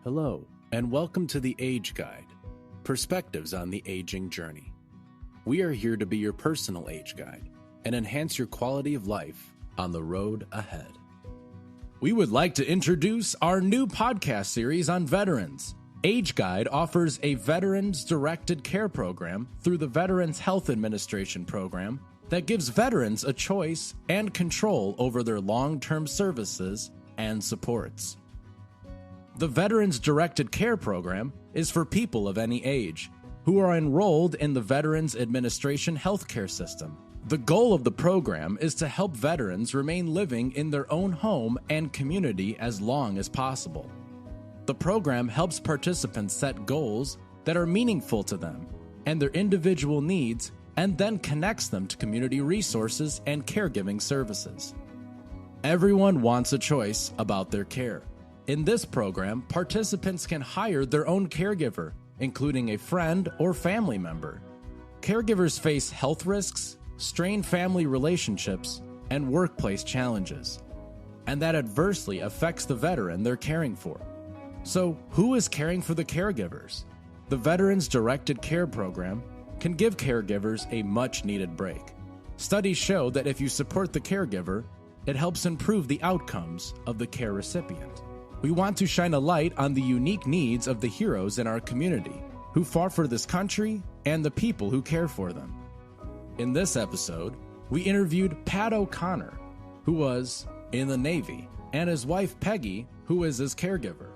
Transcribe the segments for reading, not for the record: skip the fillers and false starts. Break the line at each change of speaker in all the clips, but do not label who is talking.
Hello, and welcome to the AgeGuide, Perspectives on the Aging Journey. We are here to be your personal age guide and enhance your quality of life on the road ahead. We would like to introduce our new podcast series on veterans. AgeGuide offers a veterans-directed care program through the Veterans Health Administration program that gives veterans a choice and control over their long-term services and supports. The Veterans Directed Care Program is for people of any age who are enrolled in the Veterans Administration healthcare system. The goal of the program is to help veterans remain living in their own home and community as long as possible. The program helps participants set goals that are meaningful to them and their individual needs, and then connects them to community resources and caregiving services. Everyone wants a choice about their care. In this program, participants can hire their own caregiver, including a friend or family member. Caregivers face health risks, strained family relationships, and workplace challenges, and that adversely affects the veteran they're caring for. So, who is caring for the caregivers? The Veterans Directed Care Program can give caregivers a much-needed break. Studies show that if you support the caregiver, it helps improve the outcomes of the care recipient. We want to shine a light on the unique needs of the heroes in our community who fought for this country and the people who care for them. In this episode, we interviewed Pat O'Connor, who was in the Navy, and his wife Peggy, who is his caregiver.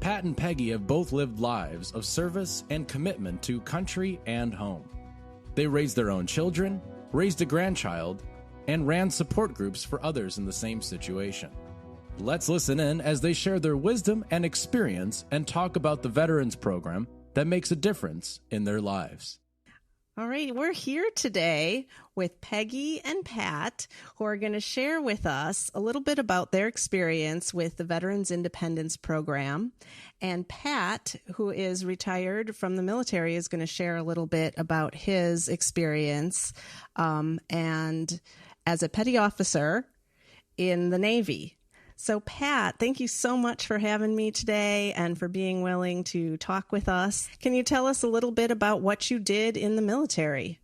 Pat and Peggy have both lived lives of service and commitment to country and home. They raised their own children, raised a grandchild, and ran support groups for others in the same situation. Let's listen in as they share their wisdom and experience and talk about the Veterans Program that makes a difference in their lives.
All right, we're here today with Peggy and Pat, who are going to share with us a little bit about their experience with the Veterans Independence Program. And Pat, who is retired from the military, is going to share a little bit about his experience and as a petty officer in the Navy. So, Pat, thank you so much for having me today and for being willing to talk with us. Can you tell us a little bit about what you did in the military?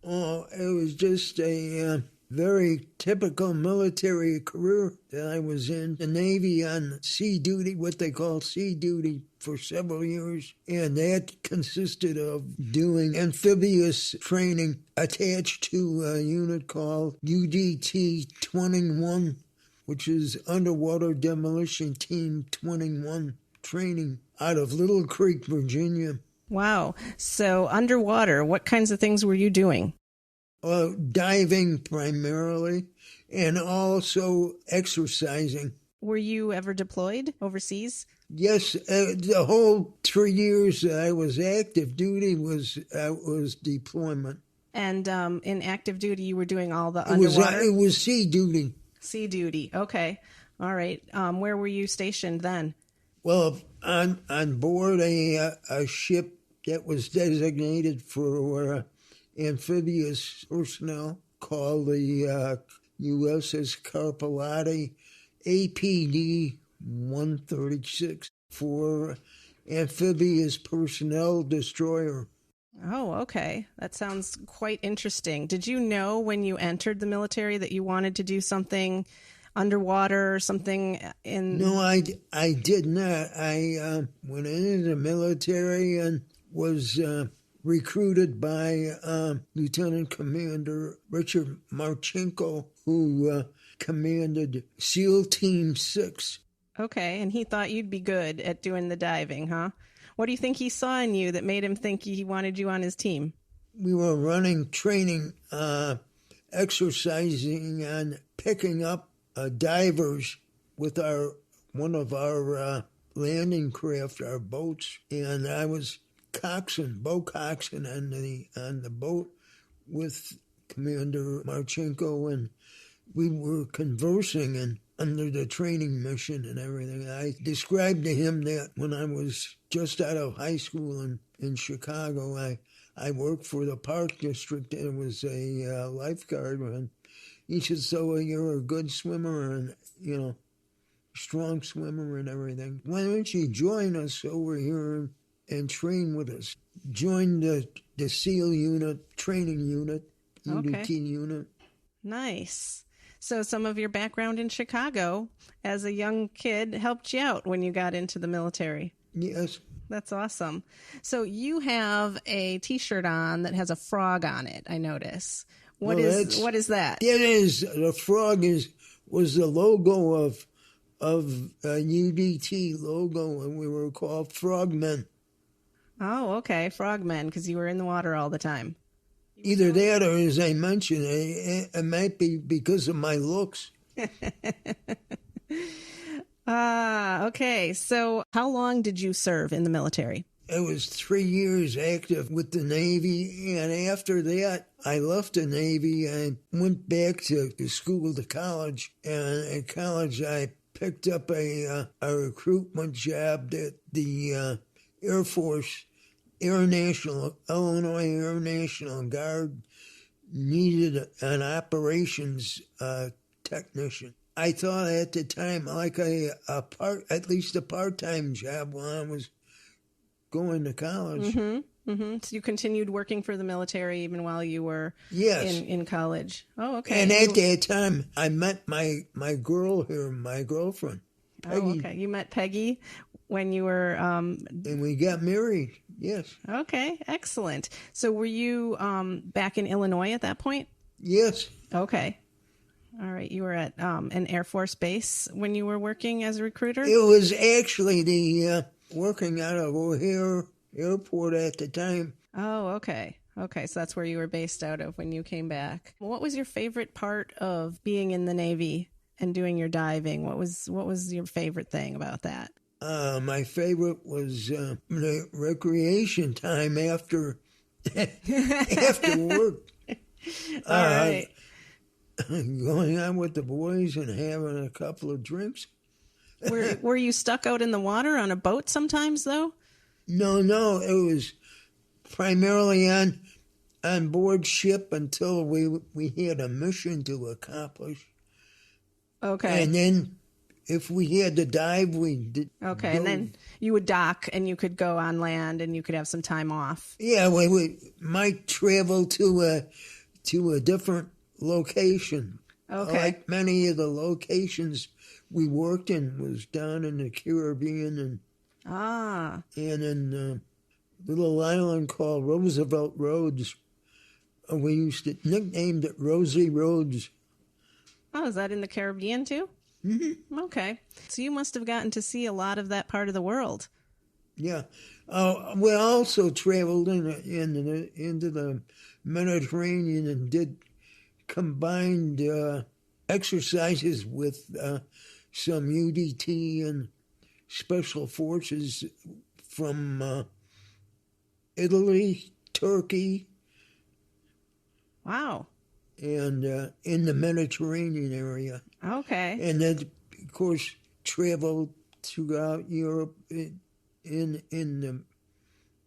Oh, it was just a very typical military career that I was in. The Navy on sea duty, what they call sea duty, for several years. And that consisted of doing amphibious training attached to a unit called UDT 21, which is Underwater Demolition Team 21 training out of Little Creek, Virginia.
Wow. So underwater, what kinds of things were you doing?
Diving primarily, and also exercising.
Were you ever deployed overseas?
Yes, the whole 3 years that I was active duty was deployment.
And in active duty, you were doing all the underwater?
It was sea duty.
Sea duty. Okay. All right. Where were you stationed then?
Well, on board a ship that was designated for amphibious personnel called the USS Carpelati APD 136 for amphibious personnel destroyer.
Oh, okay. That sounds quite interesting. Did you know when you entered the military that you wanted to do something underwater or something in...
No, I did not. I went into the military and was recruited by Lieutenant Commander Richard Marchenko, who commanded SEAL Team 6.
Okay, and he thought you'd be good at doing the diving, huh? What do you think he saw in you that made him think he wanted you on his team?
We were running training, exercising and picking up divers with one of our landing craft, our boats, and I was boat coxswain on the boat with Commander Marchenko, and we were conversing and under the training mission and everything. I described to him that when I was just out of high school in Chicago, I worked for the Park District and was a lifeguard. And he said, so you're a good swimmer? And, strong swimmer and everything. Why don't you join us over here and train with us? Join the SEAL unit, training unit, UDT unit.
Nice. So some of your background in Chicago as a young kid helped you out when you got into the military.
Yes.
That's awesome. So you have a T-shirt on that has a frog on it, I notice. What is that?
It is. The frog was the logo of UDT logo, and we were called Frogmen.
Oh, okay. Frogmen, because you were in the water all the time.
Either that or, as I mentioned, it might be because of my looks.
Okay. So how long did you serve in the military?
I was 3 years active with the Navy, and after that, I left the Navy. I went back to school, to college, and at college I picked up a recruitment job at the Air Force, Illinois Air National Guard needed an operations technician. I thought at the time like at least a part-time job while I was going to college.
Mm-hmm. Mm-hmm. So you continued working for the military even while you were in college. Oh, okay.
And at that time, I met my girl here, my girlfriend, Peggy.
Oh, okay. You met Peggy when you were...
And we got married, yes.
Okay, excellent. So were you back in Illinois at that point?
Yes.
Okay. All right. You were at an Air Force base when you were working as a recruiter?
It was actually the working out of O'Hare Airport at the time.
Oh, okay. Okay, so that's where you were based out of when you came back. What was your favorite part of being in the Navy and doing your diving? What was your favorite thing about that?
My favorite was the recreation time after work.
All right.
Going out with the boys and having a couple of drinks.
Were you stuck out in the water on a boat sometimes, though?
No, it was primarily on board ship until we had a mission to accomplish.
Okay.
And then if we had to dive, we did.
Okay, and then you would dock and you could go on land and you could have some time off.
Yeah, we might travel to a different location.
Okay.
Like many of the locations we worked in was down in the Caribbean and in a little island called Roosevelt Roads. We used to nickname it Rosie Roads.
Oh, is that in the Caribbean too?
Mm-hmm.
Okay. So you must have gotten to see a lot of that part of the world.
Yeah. We also traveled into the Mediterranean and did combined exercises with some UDT and special forces from Italy, Turkey.
Wow.
And in the Mediterranean area.
Okay.
And then, of course, traveled throughout Europe in the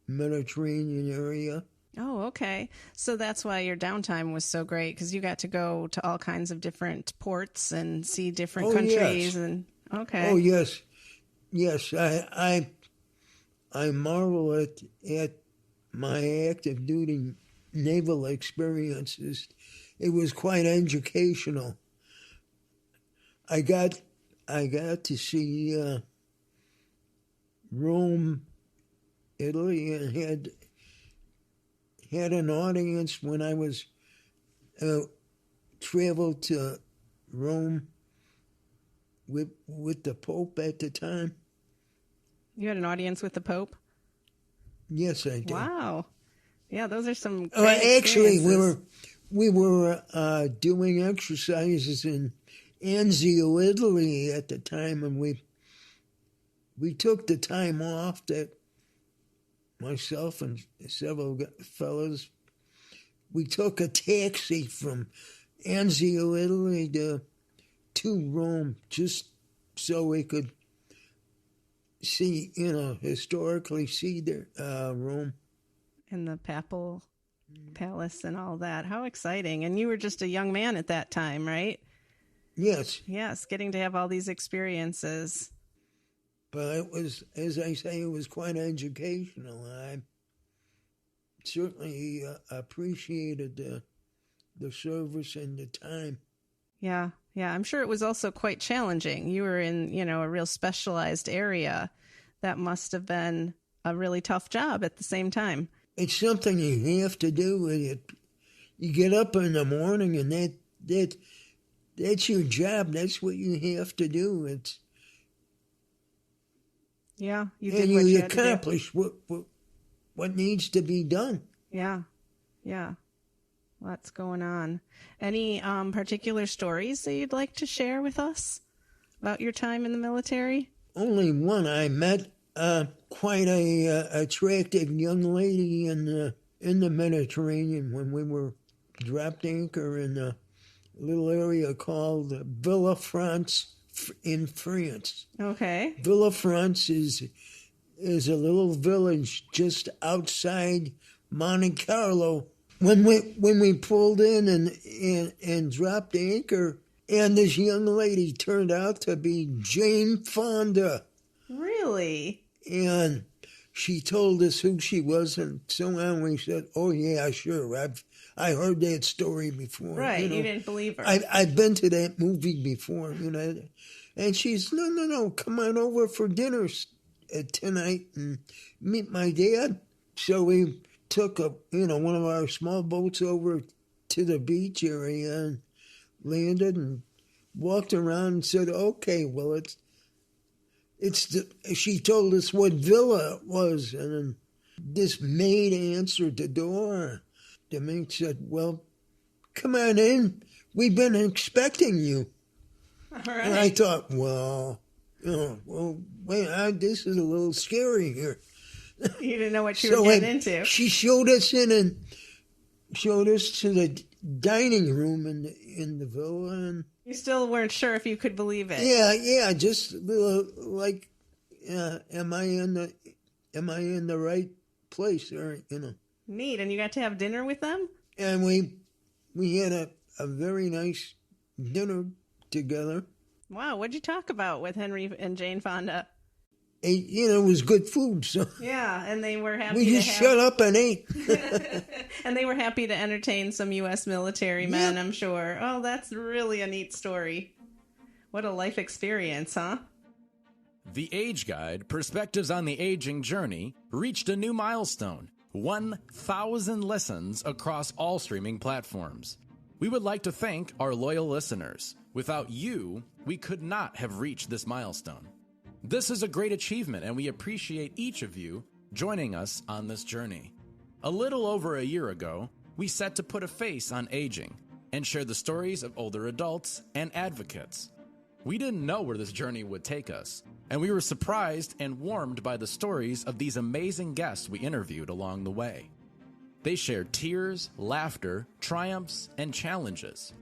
Mediterranean area.
Oh, okay. So that's why your downtime was so great, because you got to go to all kinds of different ports and see different countries.
Yes.
And okay.
Oh, yes. Yes, I marvel at my active duty naval experiences. It was quite educational. I got to see Rome, Italy, and had an audience when I was traveled to Rome with the Pope at the time.
You had an audience with the Pope?
Yes, I did.
Wow. Yeah, those are some great
actually,
experiences.
we were doing exercises in Anzio, Italy at the time, and we took the time off that myself and several fellows, we took a taxi from Anzio, Italy to Rome just so we could see, historically see Rome.
And the Papal Palace and all that. How exciting. And you were just a young man at that time, right?
Yes.
Yes, getting to have all these experiences.
But it was, as I say, it was quite educational. I certainly appreciated the service and the time.
Yeah, yeah. I'm sure it was also quite challenging. You were in, a real specialized area. That must have been a really tough job at the same time.
It's something you have to do. You get up in the morning, and that's your job. That's what you have to do.
Yeah, you did what you had to do.
Accomplish what needs to be done.
Yeah, yeah. Lots going on. Any particular stories that you'd like to share with us about your time in the military?
Only one. I met quite a attractive young lady in the Mediterranean when we were dropped anchor in a little area called Villefranche in France.
Okay.
Villefranche is a little village just outside Monte Carlo. When we pulled in and dropped anchor, and this young lady turned out to be Jane Fonda.
Really?
And she told us who she was, and so on. We said, "Oh yeah, sure. I heard that story before."
Right? You didn't believe her.
I've been to that movie before, And she's no. Come on over for dinner tonight and meet my dad. So we took one of our small boats over to the beach area and landed and walked around and said, "Okay, well she told us what villa it was, and then this maid answered the door. The maid said, "Well, come on in. We've been expecting you."
All right.
And I thought, wait, this is a little scary here.
You didn't know what you were getting into.
She showed us in and showed us to the dining room in the villa, and
you still weren't sure if you could believe it.
Yeah, just like, am I in the right place, or
Neat, and you got to have dinner with them.
And we had a very nice dinner together.
Wow, what'd you talk about with Henry and Jane Fonda?
It was good food, so
yeah, and they were happy.
We just shut up and ate,
and they were happy to entertain some U.S. military men. Yeah. I'm sure. Oh, that's really a neat story. What a life experience, huh?
The AgeGuide, Perspectives on the Aging Journey, reached a new milestone: 1,000 listens across all streaming platforms. We would like to thank our loyal listeners. Without you, we could not have reached this milestone. This is a great achievement, and we appreciate each of you joining us on this journey. A little over a year ago, we set to put a face on aging and share the stories of older adults and advocates. We didn't know where this journey would take us, and we were surprised and warmed by the stories of these amazing guests we interviewed along the way. They shared tears, laughter, triumphs, and challenges.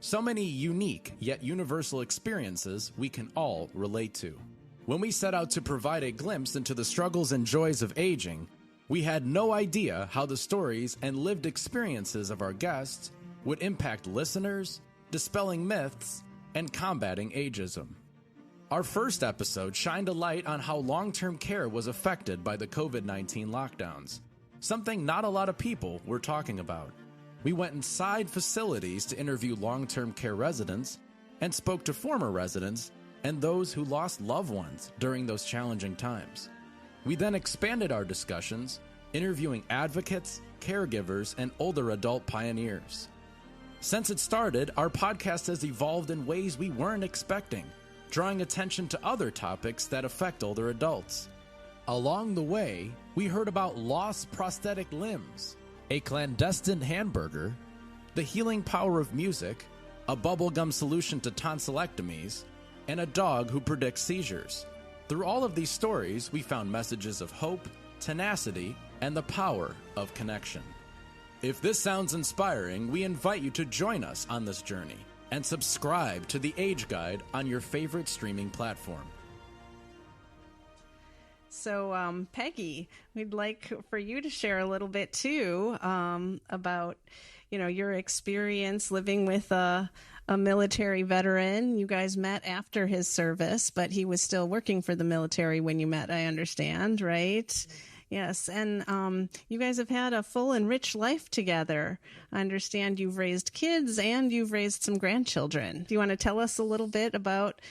So many unique yet universal experiences we can all relate to. When we set out to provide a glimpse into the struggles and joys of aging, we had no idea how the stories and lived experiences of our guests would impact listeners, dispelling myths, and combating ageism. Our first episode shined a light on how long-term care was affected by the COVID-19 lockdowns, something not a lot of people were talking about. We went inside facilities to interview long-term care residents and spoke to former residents and those who lost loved ones during those challenging times. We then expanded our discussions, interviewing advocates, caregivers, and older adult pioneers. Since it started, our podcast has evolved in ways we weren't expecting, drawing attention to other topics that affect older adults. Along the way, we heard about lost prosthetic limbs, a clandestine hamburger, the healing power of music, a bubblegum solution to tonsillectomies, and a dog who predicts seizures. Through all of these stories, we found messages of hope, tenacity, and the power of connection. If this sounds inspiring, we invite you to join us on this journey and subscribe to the AgeGuide on your favorite streaming platform.
So, Peggy, we'd like for you to share a little bit too about, your experience living with a a military veteran. You guys met after his service, but he was still working for the military when you met, I understand, right? Yes, and you guys have had a full and rich life together. I understand you've raised kids and you've raised some grandchildren. Do you want to tell us a little bit about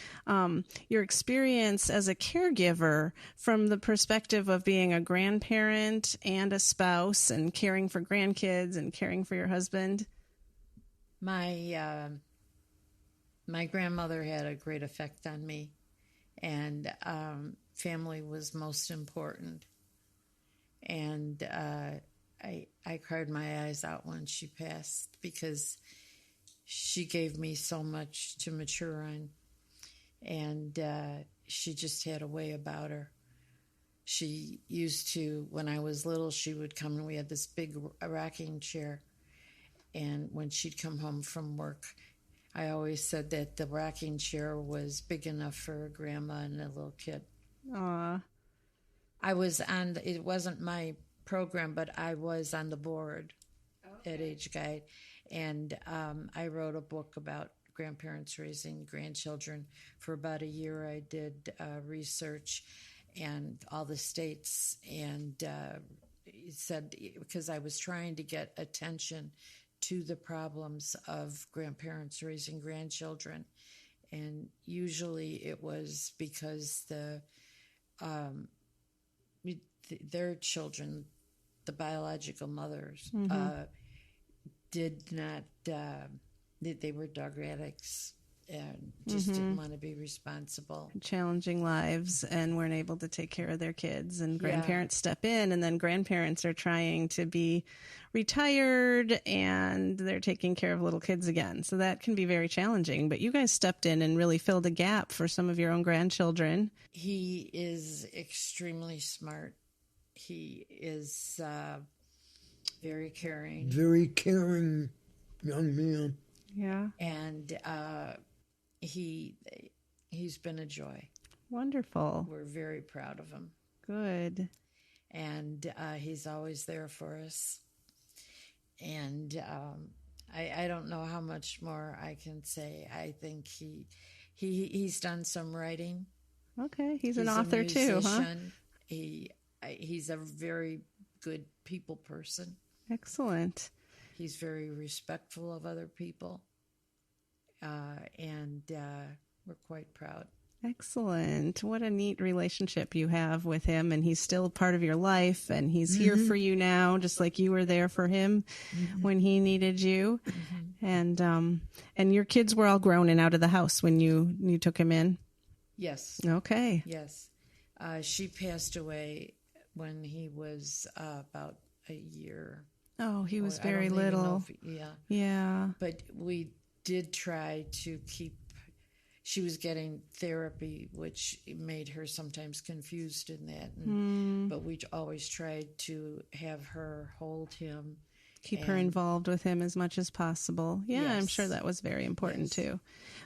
your experience as a caregiver from the perspective of being a grandparent and a spouse and caring for grandkids and caring for your husband?
My grandmother had a great effect on me, and family was most important. And I cried my eyes out when she passed because she gave me so much to mature on. And she just had a way about her. She used to, when I was little, she would come and we had this big rocking chair. And when she'd come home from work, I always said that the rocking chair was big enough for a grandma and a little kid.
Aw.
I was on, it wasn't my program, but I was on the board at AgeGuide. And I wrote a book about grandparents raising grandchildren. For about a year, I did research and all the states. And it said, because I was trying to get attention to the problems of grandparents raising grandchildren. And usually it was because their children, the biological mothers, did not, they were drug addicts and just didn't want to be responsible.
Challenging lives and weren't able to take care of their kids, and grandparents step in, and then grandparents are trying to be retired and they're taking care of little kids again. So that can be very challenging, but you guys stepped in and really filled a gap for some of your own grandchildren.
He is extremely smart. He is very caring.
Very caring young man.
Yeah.
And he's been a joy.
Wonderful.
We're very proud of him.
Good.
And he's always there for us. And I don't know how much more I can say. I think he's done some writing.
Okay. He's an author too, huh?
He's a very good people person.
Excellent.
He's very respectful of other people. And we're quite proud.
Excellent. What a neat relationship you have with him, and he's still part of your life, and he's here for you now, just like you were there for him when he needed you. And your kids were all grown and out of the house when you took him in?
Yes.
Okay.
Yes. She passed away when he was about a year.
Oh, he was very little. Yeah.
But we did try to keep, she was getting therapy, which made her sometimes confused in that. But we always tried to have her hold him.
Keep her involved with him as much as possible. Yeah, yes. I'm sure that was very important too.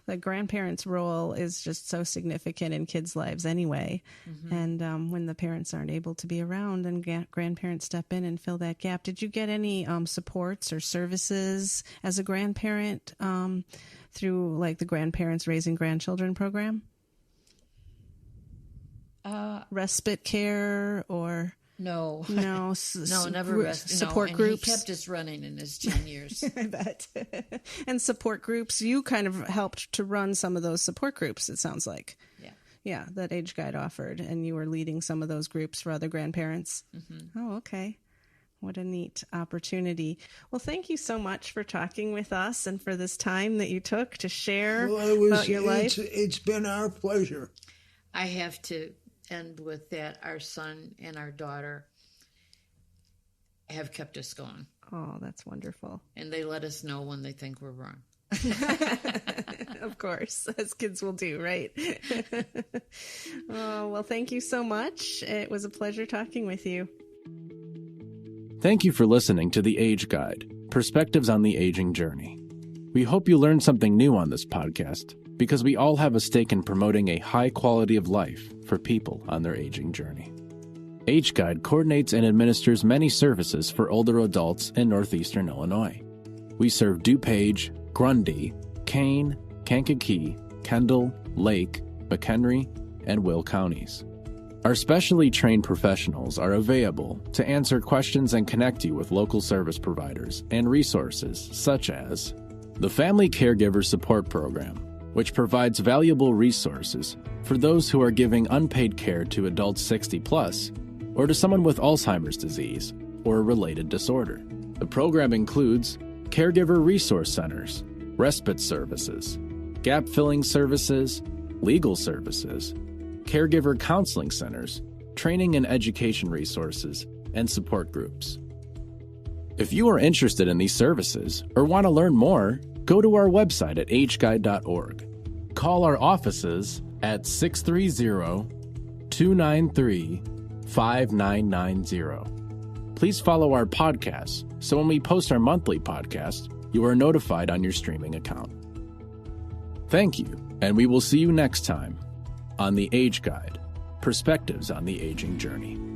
The grandparents' role is just so significant in kids' lives anyway. And when the parents aren't able to be around, and grandparents step in and fill that gap. Did you get any supports or services as a grandparent through like the Grandparents Raising Grandchildren program? Respite care or...
No,
never support groups.
He kept us running in his 10 years.
I bet. And support groups. You kind of helped to run some of those support groups, it sounds like. Yeah, that AgeGuide offered, and you were leading some of those groups for other grandparents. Oh, okay. What a neat opportunity. Well, thank you so much for talking with us and for this time that you took to share about your life.
It's been our pleasure.
I have to end with that. Our son and our daughter have kept us going.
Oh, that's wonderful.
And they let us know when they think we're wrong.
Of course, as kids will do, right? Oh, well, thank you so much. It was a pleasure talking with you.
Thank you for listening to the AgeGuide, Perspectives on the Aging Journey. We hope you learned something new on this podcast, because we all have a stake in promoting a high quality of life for people on their aging journey. AgeGuide coordinates and administers many services for older adults in northeastern Illinois. We serve DuPage, Grundy, Kane, Kankakee, Kendall, Lake, McHenry, and Will counties. Our specially trained professionals are available to answer questions and connect you with local service providers and resources such as the Family Caregiver Support Program, which provides valuable resources for those who are giving unpaid care to adults 60 plus or to someone with Alzheimer's disease or a related disorder. The program includes caregiver resource centers, respite services, gap filling services, legal services, caregiver counseling centers, training and education resources, and support groups. If you are interested in these services or want to learn more, go to our website at AgeGuide.org. Call our offices at 630-293-5990. Please follow our podcast so when we post our monthly podcast, you are notified on your streaming account. Thank you, and we will see you next time on the Age Guide, Perspectives on the Aging Journey.